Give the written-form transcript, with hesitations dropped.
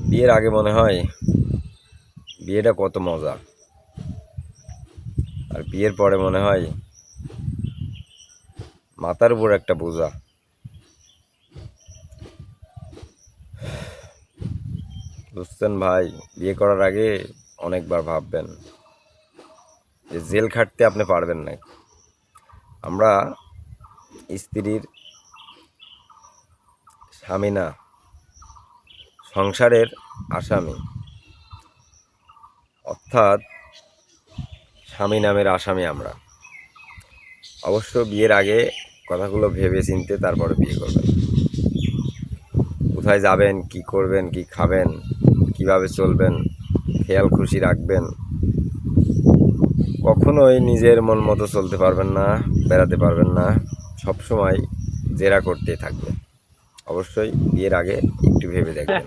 বিয়ের আগে মনে হয় বিয়েটা কত মজা, আর বিয়ের পরে মনে হয় মাথার উপর একটা বোঝা। বুঝছেন ভাই, বিয়ে করার আগে অনেকবার ভাববেন যে জেল খাটতে আপনি পারবেন না। আমরা স্ত্রীর স্বামী না, সংসারের আসামি, অর্থাৎ স্বামী নামের আসামি আমরা। অবশ্য বিয়ের আগে কথাগুলো ভেবে চিনতে তারপরে বিয়ে করবেন। কোথায় যাবেন, কি করবেন, কি খাবেন, কিভাবে চলবেন, খেয়াল খুশি রাখবেন। কখনোই নিজের মন মতো চলতে পারবেন না, বেড়াতে পারবেন না, সবসময় জেরা করতেই থাকবে। অবশ্যই বিয়ের আগে একটু ভেবে দেখবেন।